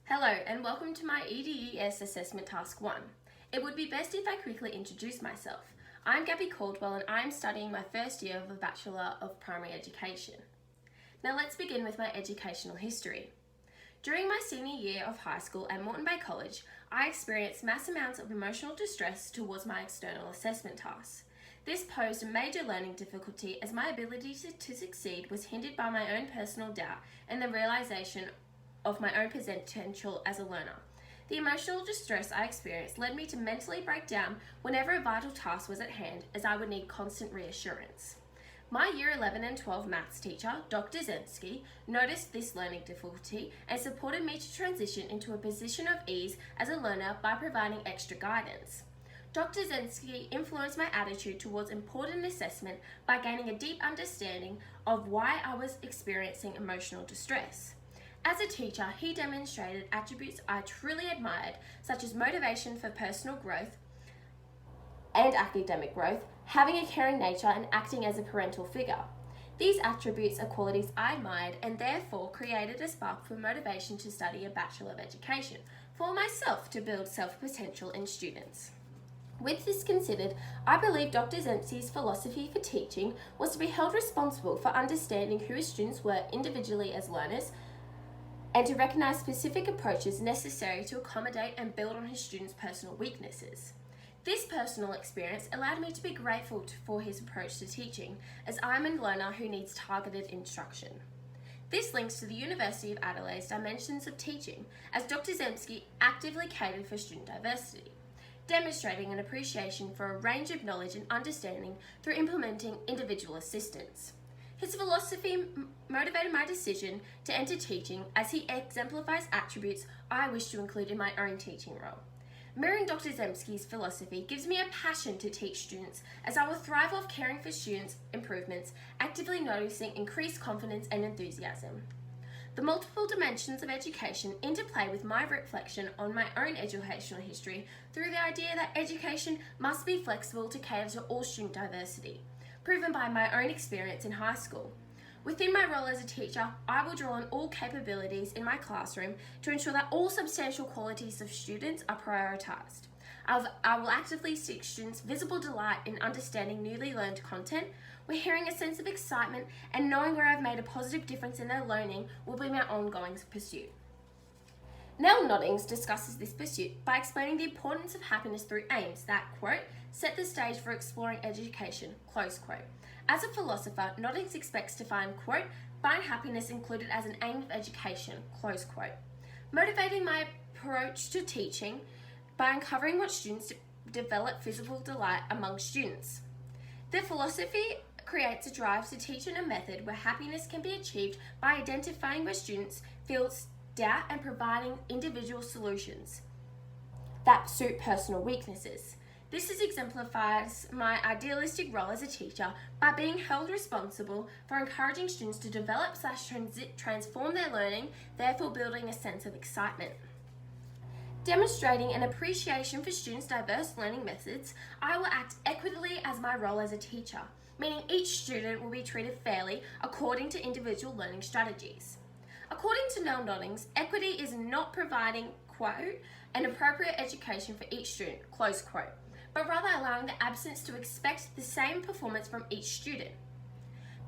Hello and welcome to my EDES Assessment Task 1. It would be best if I quickly introduce myself. I'm Gabby Caldwell and I'm studying my first year of a Bachelor of Primary Education. Now let's begin with my educational history. During my senior year of high school at Moreton Bay College, I experienced mass amounts of emotional distress towards my external assessment tasks. This posed a major learning difficulty as my ability to succeed was hindered by my own personal doubt and the realisation of my own potential as a learner. The emotional distress I experienced led me to mentally break down whenever a vital task was at hand, as I would need constant reassurance. My Year 11 and 12 maths teacher, Dr. Zemsky, noticed this learning difficulty and supported me to transition into a position of ease as a learner by providing extra guidance. Dr. Zemsky influenced my attitude towards important assessment by gaining a deep understanding of why I was experiencing emotional distress. As a teacher, he demonstrated attributes I truly admired, such as motivation for personal growth and academic growth, having a caring nature, and acting as a parental figure. These attributes are qualities I admired and therefore created a spark for motivation to study a Bachelor of Education for myself to build self-potential in students. With this considered, I believe Dr. Zemsky's philosophy for teaching was to be held responsible for understanding who his students were individually as learners, and to recognise specific approaches necessary to accommodate and build on his students' personal weaknesses. This personal experience allowed me to be grateful for his approach to teaching, as I'm a learner who needs targeted instruction. This links to the University of Adelaide's dimensions of teaching, as Dr. Zemsky actively catered for student diversity, demonstrating an appreciation for a range of knowledge and understanding through implementing individual assistance. His philosophy motivated my decision to enter teaching, as he exemplifies attributes I wish to include in my own teaching role. Mirroring Dr. Zemsky's philosophy gives me a passion to teach students, as I will thrive off caring for students' improvements, actively noticing increased confidence and enthusiasm. The multiple dimensions of education interplay with my reflection on my own educational history through the idea that education must be flexible to cater to all student diversity, proven by my own experience in high school. Within my role as a teacher, I will draw on all capabilities in my classroom to ensure that all substantial qualities of students are prioritised. I will actively seek students' visible delight in understanding newly learned content, where hearing a sense of excitement and knowing where I've made a positive difference in their learning will be my ongoing pursuit. Nell Noddings discusses this pursuit by explaining the importance of happiness through aims that, quote, set the stage for exploring education, close quote. As a philosopher, Noddings expects to find happiness included as an aim of education, close quote. Motivating my approach to teaching by uncovering what students develop physical delight among students. The philosophy creates a drive to teach in a method where happiness can be achieved by identifying where students feel doubt and providing individual solutions that suit personal weaknesses. This exemplifies my idealistic role as a teacher by being held responsible for encouraging students to develop/transform their learning, therefore building a sense of excitement. Demonstrating an appreciation for students' diverse learning methods, I will act equitably as my role as a teacher, meaning each student will be treated fairly according to individual learning strategies. According to Nell Noddings, equity is not providing, quote, an appropriate education for each student, close quote, but rather allowing the absence to expect the same performance from each student.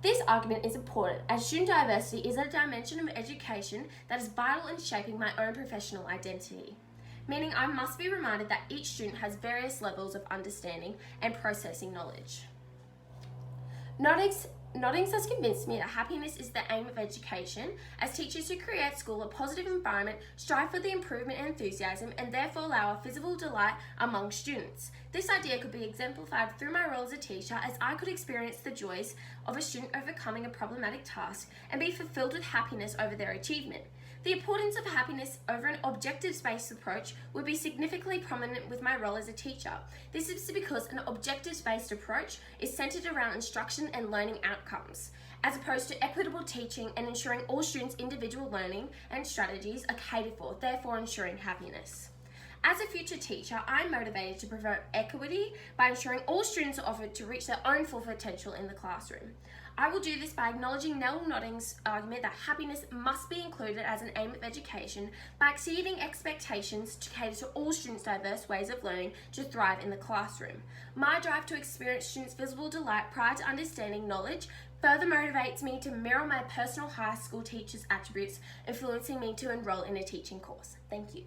This argument is important, as student diversity is a dimension of education that is vital in shaping my own professional identity, meaning I must be reminded that each student has various levels of understanding and processing knowledge. Noddings has convinced me that happiness is the aim of education, as teachers who create school a positive environment strive for the improvement and enthusiasm and therefore allow a visible delight among students. This idea could be exemplified through my role as a teacher, as I could experience the joys of a student overcoming a problematic task and be fulfilled with happiness over their achievement. The importance of happiness over an objective-based approach would be significantly prominent with my role as a teacher. This is because an objective-based approach is centered around instruction and learning outcomes, as opposed to equitable teaching and ensuring all students' individual learning and strategies are catered for, therefore ensuring happiness. As a future teacher, I'm motivated to promote equity by ensuring all students are offered to reach their own full potential in the classroom. I will do this by acknowledging Nell Nodding's argument that happiness must be included as an aim of education by exceeding expectations to cater to all students' diverse ways of learning to thrive in the classroom. My drive to experience students' visible delight prior to understanding knowledge further motivates me to mirror my personal high school teacher's attributes, influencing me to enroll in a teaching course. Thank you.